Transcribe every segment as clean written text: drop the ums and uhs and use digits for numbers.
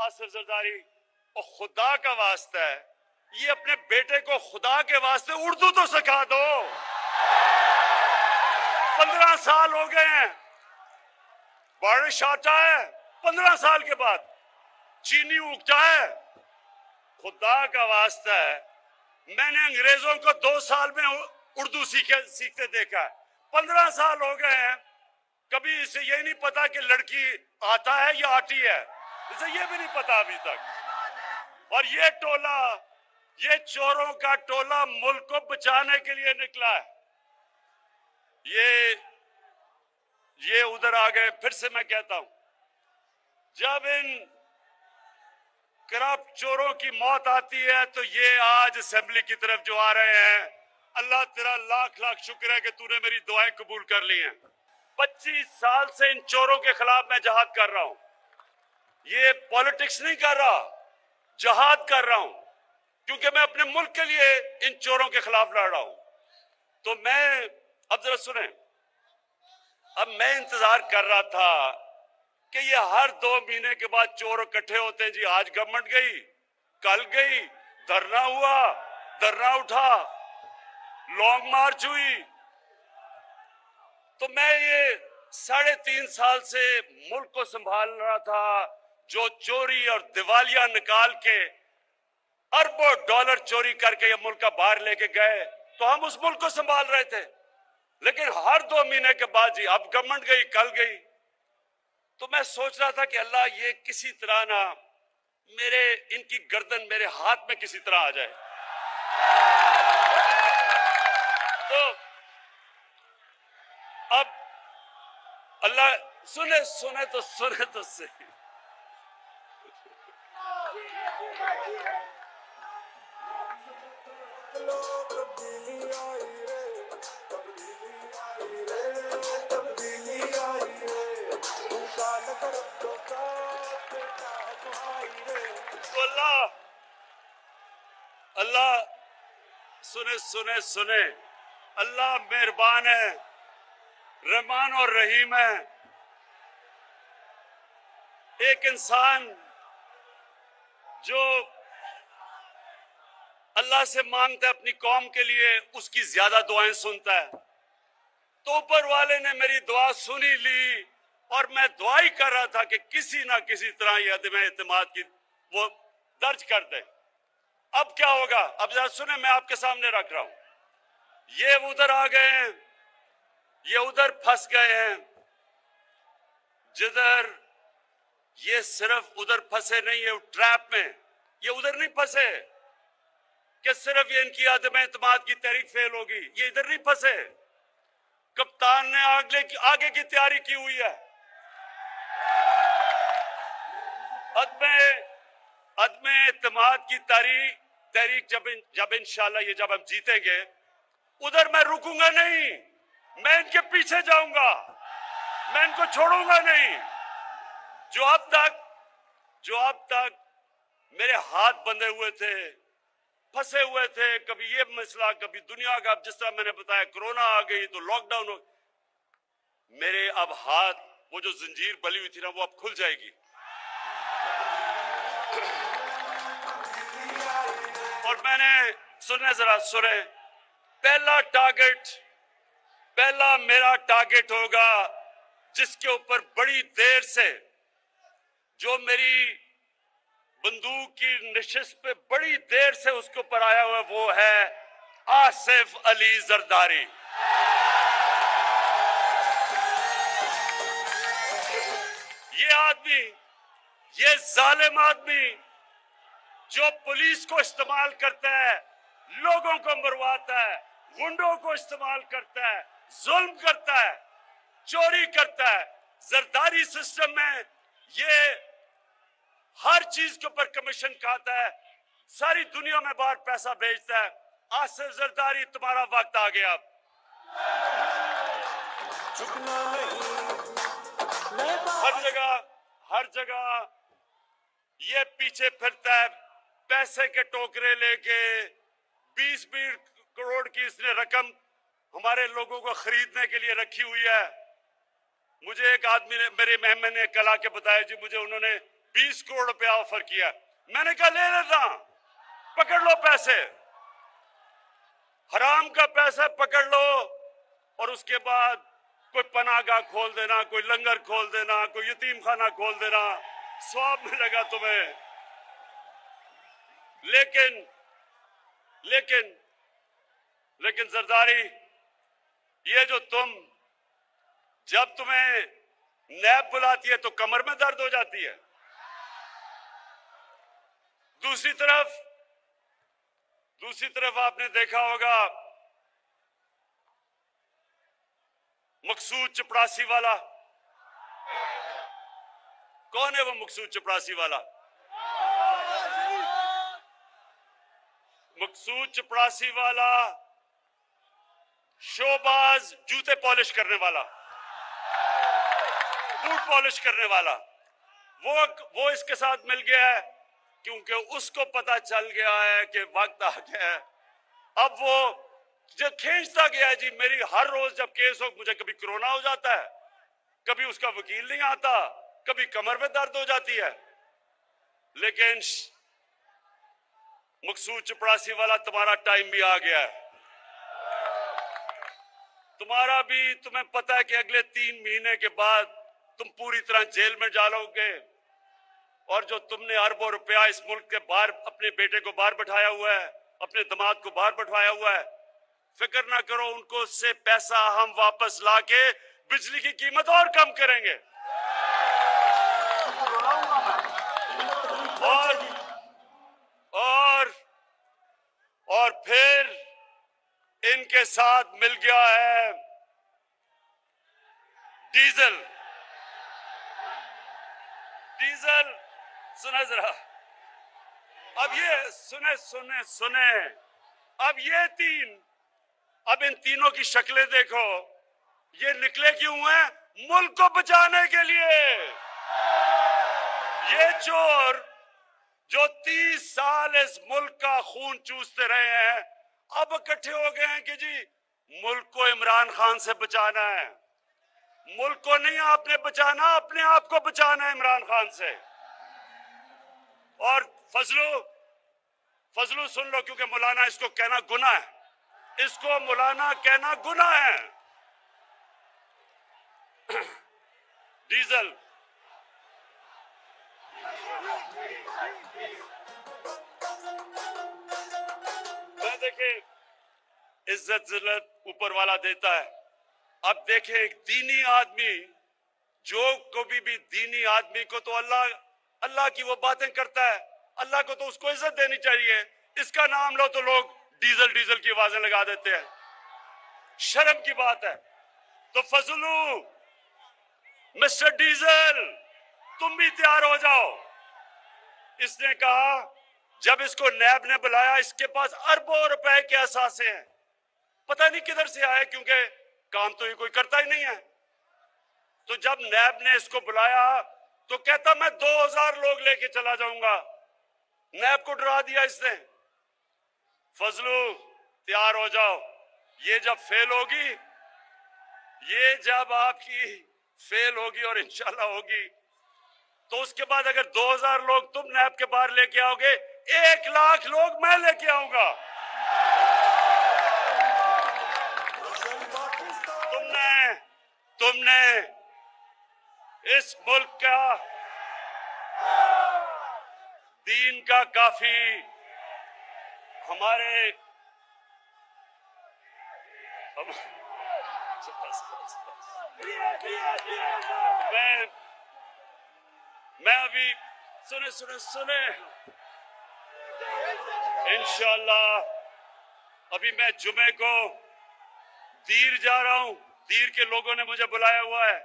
आसिफ जरदारी, और खुदा का वास्ता है, ये अपने बेटे को खुदा के वास्ते उर्दू तो सिखा दो। 15 साल हो गए हैं, बारिश आता है 15 साल के बाद, चीनी उगता है। खुदा का वास्ता है, मैंने अंग्रेजों को 2 साल में उर्दू सीखते देखा है। 15 साल हो गए हैं, कभी इसे ये नहीं पता कि लड़की आता है या आती है, इसे ये भी नहीं पता अभी तक। और ये टोला, ये चोरों का टोला मुल्क को बचाने के लिए निकला है। ये उधर आ गए। फिर से मैं कहता हूं, जब इन करप्ट चोरों की मौत आती है तो ये आज असेंबली की तरफ जो आ रहे हैं, अल्लाह तेरा लाख लाख शुक्र है कि तूने मेरी दुआएं कबूल कर ली हैं। 25 साल से इन चोरों के खिलाफ मैं जहाद कर रहा हूं। ये पॉलिटिक्स नहीं कर रहा, जहाद कर रहा हूं, क्योंकि मैं अपने मुल्क के लिए इन चोरों के खिलाफ लड़ रहा हूं। तो मैं, अब जरा सुने, अब मैं इंतजार कर रहा था कि ये हर 2 महीने के बाद चोर इकट्ठे होते हैं जी। आज गवर्नमेंट गई, कल गई, धरना हुआ, धरना उठा, लॉन्ग मार्च हुई। तो मैं ये 3.5 साल से मुल्क को संभाल रहा था। जो चोरी और दिवालिया निकाल के अरबों डॉलर चोरी करके ये मुल्क का बाहर लेके गए, तो हम उस मुल्क को संभाल रहे थे। लेकिन हर 2 महीने के बाद जी, अब गवर्नमेंट गई, कल गई। तो मैं सोच रहा था कि अल्लाह ये किसी तरह ना इनकी गर्दन मेरे हाथ में किसी तरह आ जाए। तो अब अल्लाह सुने तो सही। तो अल्लाह सुने, अल्लाह मेहरबान है, रहमान और रहीम है। एक इंसान जो अल्लाह से मांगता है अपनी कौम के लिए, उसकी ज्यादा दुआएं सुनता है। तो ऊपर वाले ने मेरी दुआ सुनी ली, और मैं दुआ ही कर रहा था कि किसी ना किसी तरह ये अदम एतमाद की वो दर्ज कर दे। अब क्या होगा, अब जरा सुने, मैं आपके सामने रख रहा हूं। ये उधर आ गए हैं, ये उधर फंस गए हैं। जिधर ये सिर्फ उधर फंसे नहीं है ट्रैप में, ये उधर नहीं फंसे कि सिर्फ ये इनकी अदम एतमाद की तहरीक फेल होगी, ये इधर नहीं फंसे। कप्तान ने आगे की तैयारी की हुई है। अदम एतमाद की तहरीक जब इंशाल्लाह ये जब हम जीतेंगे, उधर मैं रुकूंगा नहीं, मैं इनके पीछे जाऊंगा, मैं इनको छोड़ूंगा नहीं। जो अब तक मेरे हाथ बंधे हुए थे, फंसे हुए थे, कभी ये मसला, कभी दुनिया का, जिस तरह मैंने बताया कोरोना आ गई तो लॉकडाउन हो, मेरे अब हाथ, वो जो जंजीर बली हुई थी ना, वो अब खुल जाएगी। और मैंने सुने, पहला मेरा टारगेट होगा, जिसके ऊपर बड़ी देर से, जो मेरी बंदूक की नशिस्त पे बड़ी देर से उसके ऊपर आया हुआ, वो है आसिफ अली जरदारी। ये आदमी, ये जालिम आदमी जो पुलिस को इस्तेमाल करता है, लोगों को मरवाता है, गुंडों को इस्तेमाल करता है, जुल्म करता है, चोरी करता है। जरदारी सिस्टम में ये हर चीज के ऊपर कमीशन खाता है, सारी दुनिया में बाहर पैसा भेजता है। आसिफ जरदारी, तुम्हारा वक्त आ गया। हर जगह ये पीछे फिरता है, पैसे के टोकरे लेके। 20-20 करोड़ की इसने रकम हमारे लोगों को खरीदने के लिए रखी हुई है। मुझे एक आदमी ने, मेरे मेहमान ने कल आके बताया जी, मुझे उन्होंने 20 करोड़ रुपया ऑफर किया। मैंने कहा ले लेना, पकड़ लो पैसे, हराम का पैसा पकड़ लो, और उसके बाद कोई पनाहगाह खोल देना, कोई लंगर खोल देना, कोई यतीम खाना खोल देना, सवाब मिलेगा तुम्हें। लेकिन लेकिन लेकिन जरदारी, ये जो जब तुम्हें नैब बुलाती है तो कमर में दर्द हो जाती है। दूसरी तरफ आपने देखा होगा मकसूद चपरासी वाला। कौन है वो मकसूद चपरासी वाला? मकसूद चपरासी वाला शोबाज, जूते पॉलिश करने वाला, बूट पॉलिश करने वाला, वो इसके साथ मिल गया है क्योंकि उसको पता चल गया है कि वक्त आ गया है। अब वो जो खींचता गया है जी, मेरी हर रोज जब केस हो, मुझे कभी कोरोना हो जाता है, कभी उसका वकील नहीं आता, कभी कमर में दर्द हो जाती है। लेकिन मकसूद चपरासी वाला, तुम्हारा टाइम भी आ गया है। तुम्हें पता है कि अगले 3 महीने के बाद तुम पूरी तरह जेल में डालोगे, और जो तुमने अरबों रुपया इस मुल्क के बाहर, अपने बेटे को बाहर बैठाया हुआ है, अपने दामाद को बाहर बैठाया हुआ है, फिक्र ना करो, उनको से पैसा हम वापस लाके बिजली की कीमत और कम करेंगे। और फिर इनके साथ मिल गया है डीजल। सुने जरा, अब ये सुने, अब इन तीनों की शक्लें देखो, ये निकले क्यों हैं? मुल्क को बचाने के लिए। ये चोर जो 30 साल इस मुल्क का खून चूसते रहे हैं, अब इकट्ठे हो गए हैं कि जी मुल्क को इमरान खान से बचाना है। मुल्क को नहीं आपने बचाना, अपने आप को बचाना है इमरान खान से। और फजलू सुन लो, क्योंकि मौलाना इसको कहना गुनाह है, इसको मौलाना कहना गुनाह है। डीजल मैं देखे, इज्जत जिल्लत ऊपर वाला देता है। अब देखे, एक दीनी आदमी, जो कभी भी दीनी आदमी को तो अल्लाह की वो बातें करता है, अल्लाह को तो उसको इज्जत देनी चाहिए। इसका नाम लो तो लोग डीजल की आवाजें लगा देते हैं, शर्म की बात है। तो फजलू, मिस्टर डीजल, तुम भी तैयार हो जाओ। इसने कहा, जब इसको नैब ने बुलाया, इसके पास अरबों रुपए के असासे हैं, पता नहीं किधर से आए, क्योंकि काम तो ये कोई करता ही नहीं है। तो जब नैब ने इसको बुलाया तो कहता मैं 2000 लोग लेके चला जाऊंगा। नैब को डरा दिया इसने। फजलू, तैयार हो जाओ, ये जब फेल होगी, ये जब आपकी फेल होगी और इंशाल्लाह होगी, तो उसके बाद अगर 2000 लोग तुम नैब के बाहर लेके आओगे, 1 लाख लोग मैं लेके आऊंगा। तुमने इस मुल्क का दीन का काफी हमारे मैं अभी सुने इंशाअल्लाह अभी मैं जुमे को दीर जा रहा हूं। दीर के लोगों ने मुझे बुलाया हुआ है।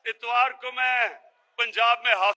इतवार को मैं पंजाब में